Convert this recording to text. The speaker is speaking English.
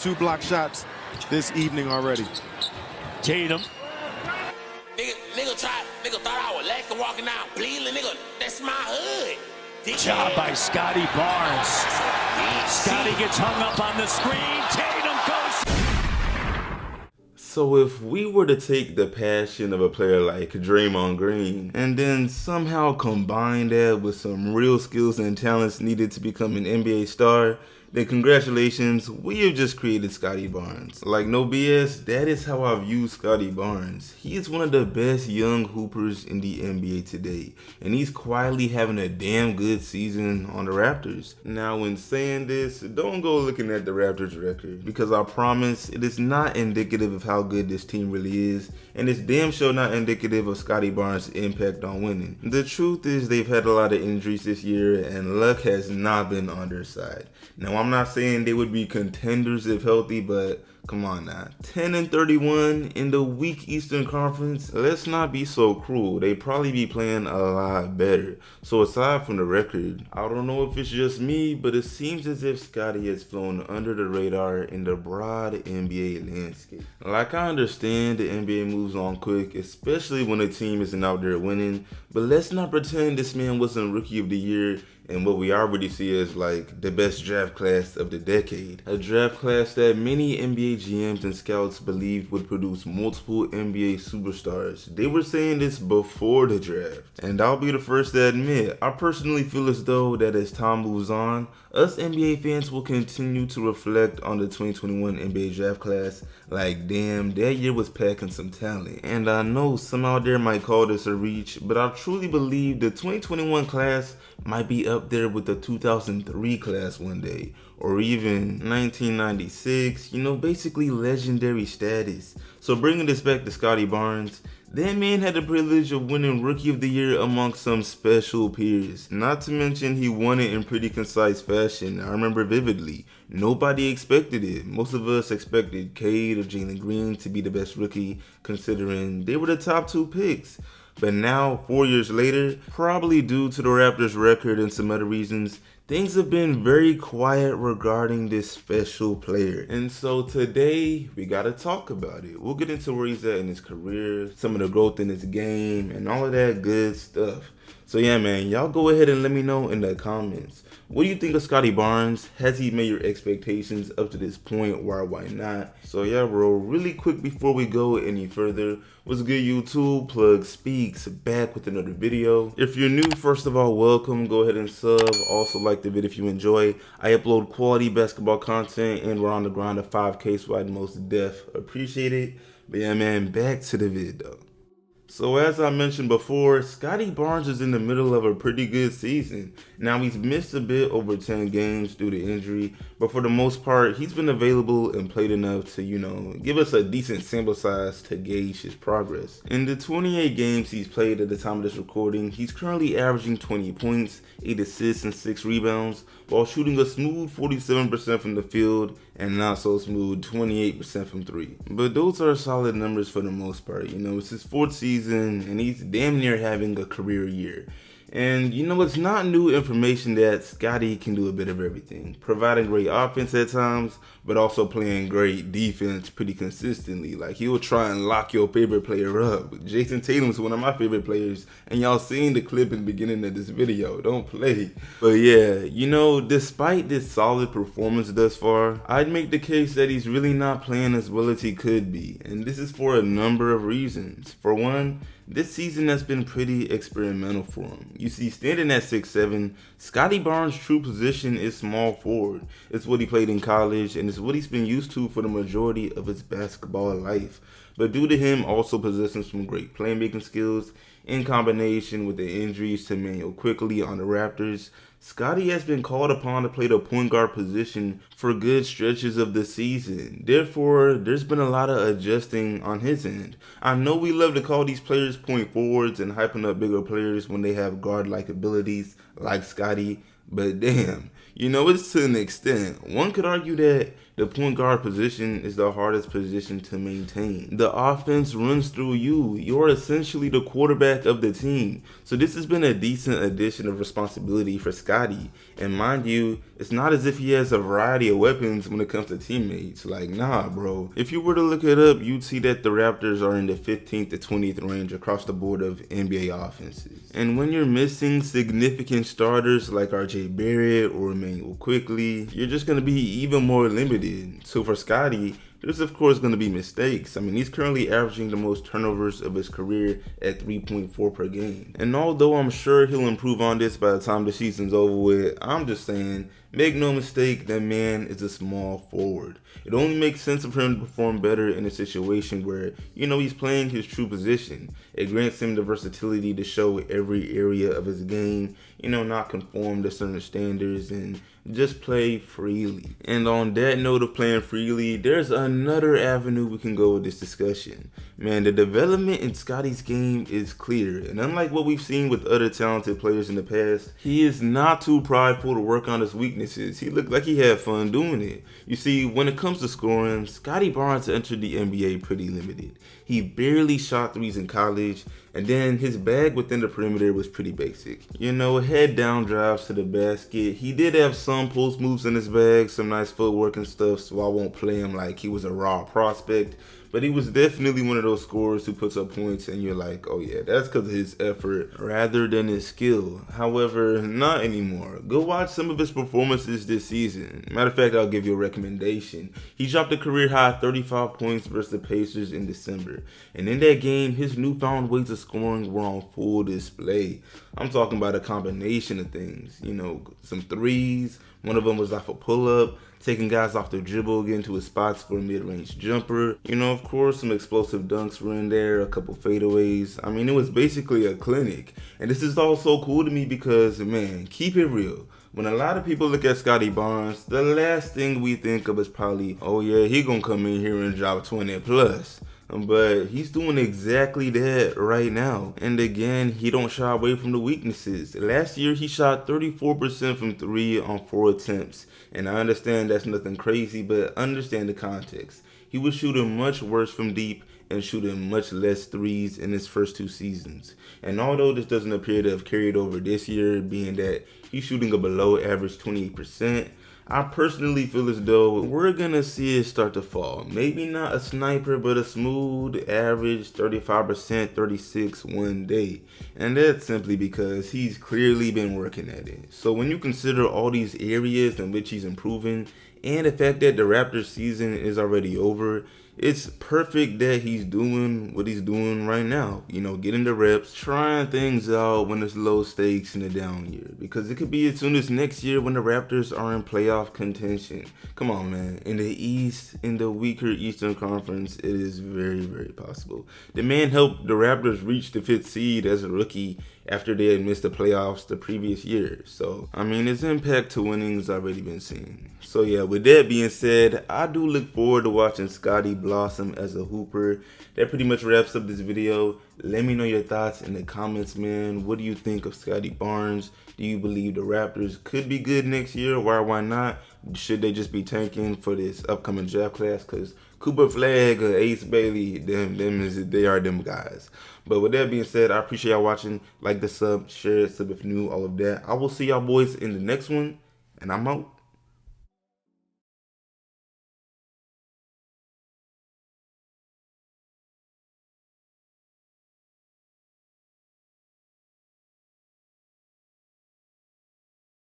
2 block shots this evening already. Tatum. Nigga thought I was lacking walking down Cleveland, nigga. That's my hood. Job by Scottie Barnes. Scottie gets hung up on the screen. Tatum goes. So if we were to take the passion of a player like Draymond Green and then somehow combine that with some real skills and talents needed to become an NBA star, then congratulations, we have just created Scottie Barnes. Like, no BS, that is how I view Scottie Barnes. He is one of the best young hoopers in the NBA today, and he's quietly having a damn good season on the Raptors. Now, when saying this, don't go looking at the Raptors record, because I promise it is not indicative of how good this team really is, and it's damn sure not indicative of Scottie Barnes' impact on winning. The truth is they've had a lot of injuries this year, and luck has not been on their side. Now, I'm not saying they would be contenders if healthy, but come on now. 10-31 in the weak Eastern Conference. Let's not be so cruel. They'd probably be playing a lot better. So aside from the record, I don't know if it's just me, but it seems as if Scottie has flown under the radar in the broad NBA landscape. Like, I understand the NBA moves on quick, especially when a team isn't out there winning, but let's not pretend this man wasn't Rookie of the Year and what we already see as like the best draft class of the decade. A draft class that many NBA GMs and scouts believed would produce multiple NBA superstars. They were saying this before the draft. And I'll be the first to admit, I personally feel as though that as time moves on, us NBA fans will continue to reflect on the 2021 NBA draft class like, damn, that year was packing some talent. And I know some out there might call this a reach, but I truly believe the 2021 class might be up there with the 2003 class one day, or even 1996, basically legendary status. So bringing this back to Scottie Barnes, that man had the privilege of winning Rookie of the Year amongst some special peers. Not to mention he won it in pretty concise fashion. I remember vividly. Nobody expected it. Most of us expected Cade or Jalen Green to be the best rookie, considering they were the top 2 picks. But now, 4 years later, probably due to the Raptors' record and some other reasons, things have been very quiet regarding this special player. And so today, we gotta talk about it. We'll get into where he's at in his career, some of the growth in his game, and all of that good stuff. So yeah, man, y'all go ahead and let me know in the comments. What do you think of Scottie Barnes? Has he made your expectations up to this point? Why not? So yeah, bro, really quick before we go any further, what's good YouTube? Plug Speaks back with another video. If you're new, first of all, welcome. Go ahead and sub. Also like the video if you enjoy. I upload quality basketball content and we're on the grind of 5K, so I'd most def appreciate it. But yeah, man, back to the video. So as I mentioned before, Scottie Barnes is in the middle of a pretty good season. Now he's missed a bit over 10 games due to injury, but for the most part, he's been available and played enough to, give us a decent sample size to gauge his progress. In the 28 games he's played at the time of this recording, he's currently averaging 20 points, 8 assists, and 6 rebounds, while shooting a smooth 47% from the field and not so smooth 28% from 3. But those are solid numbers for the most part. It's his 4th season and he's damn near having a career year. And it's not new information that Scottie can do a bit of everything, providing great offense at times, but also playing great defense pretty consistently. Like, he'll try and lock your favorite player up. Jason Tatum's one of my favorite players, and y'all seen the clip in the beginning of this video. Don't play. But yeah, despite this solid performance thus far, I'd make the case that he's really not playing as well as he could be, and this is for a number of reasons. For one, this season has been pretty experimental for him. You see, standing at 6'7", Scottie Barnes' true position is small forward. It's what he played in college, and it's what he's been used to for the majority of his basketball life. But due to him also possessing some great playmaking skills, in combination with the injuries to Manuel quickly on the Raptors, Scottie has been called upon to play the point guard position for good stretches of the season. Therefore, there's been a lot of adjusting on his end. I know we love to call these players point forwards and hyping up bigger players when they have guard-like abilities like Scottie, but damn, it's to an extent. One could argue that The point guard position is the hardest position to maintain. The offense runs through you. You're essentially the quarterback of the team. So this has been a decent addition of responsibility for Scottie. And mind you, it's not as if he has a variety of weapons when it comes to teammates. Like, nah, bro. If you were to look it up, you'd see that the Raptors are in the 15th to 20th range across the board of NBA offenses. And when you're missing significant starters like RJ Barrett or Emmanuel Quickly, you're just going to be even more limited. So for Scottie, there's of course going to be mistakes. I mean, he's currently averaging the most turnovers of his career at 3.4 per game. And although I'm sure he'll improve on this by the time the season's over with, I'm just saying, make no mistake, that man is a small forward. It only makes sense for him to perform better in a situation where, he's playing his true position. It grants him the versatility to show every area of his game, not conform to certain standards and just play freely. And on that note of playing freely, there's another avenue we can go with this discussion. Man, the development in Scottie's game is clear, and unlike what we've seen with other talented players in the past, he is not too prideful to work on his weaknesses. He looked like he had fun doing it. You see, when it comes to scoring, Scottie Barnes entered the NBA pretty limited. He barely shot threes in college, and then his bag within the perimeter was pretty basic. Head down drives to the basket. He did have some post moves in his bag, some nice footwork and stuff, so I won't play him like he was a raw prospect. But he was definitely one of those scorers who puts up points and you're like, oh yeah, that's because of his effort rather than his skill. However, not anymore. Go watch some of his performances this season. Matter of fact, I'll give you a recommendation. He dropped a career high 35 points versus the Pacers in December. And in that game, his newfound ways of scoring were on full display. I'm talking about a combination of things. Some threes. One of them was off a pull-up, taking guys off their dribble, getting to his spots for a mid-range jumper. Of course, some explosive dunks were in there, a couple fadeaways. I mean, it was basically a clinic. And this is all so cool to me because, man, keep it real. When a lot of people look at Scottie Barnes, the last thing we think of is probably, oh yeah, he gonna come in here and drop 20 plus. But he's doing exactly that right now. And again, he don't shy away from the weaknesses. Last year, he shot 34% from 3 on 4 attempts. And I understand that's nothing crazy, but understand the context. He was shooting much worse from deep and shooting much less threes in his first 2 seasons. And although this doesn't appear to have carried over this year, being that he's shooting a below average 28%, I personally feel as though we're gonna see it start to fall. Maybe not a sniper, but a smooth average 35%, 36 one day. And that's simply because he's clearly been working at it. So when you consider all these areas in which he's improving, and the fact that the Raptors season is already over, it's perfect that he's doing what he's doing right now. Getting the reps, trying things out when it's low stakes in the down year. Because it could be as soon as next year when the Raptors are in playoff contention. Come on, man. In the East, in the weaker Eastern Conference, it is very, very possible. The man helped the Raptors reach the 5th seed as a rookie after they had missed the playoffs the previous year. So, I mean, his impact to winning has already been seen. So yeah, with that being said, I do look forward to watching Scottie blossom as a hooper. That pretty much wraps up this video. Let me know your thoughts in the comments, man. What do you think of Scottie Barnes? Do you believe the Raptors could be good next year? Why not? Should they just be tanking for this upcoming draft class? Because Cooper Flag or Ace Bailey, they are them guys. But with that being said, I appreciate y'all watching. Like the sub, share it, sub if new, all of that. I will see y'all boys in the next one, and I'm out.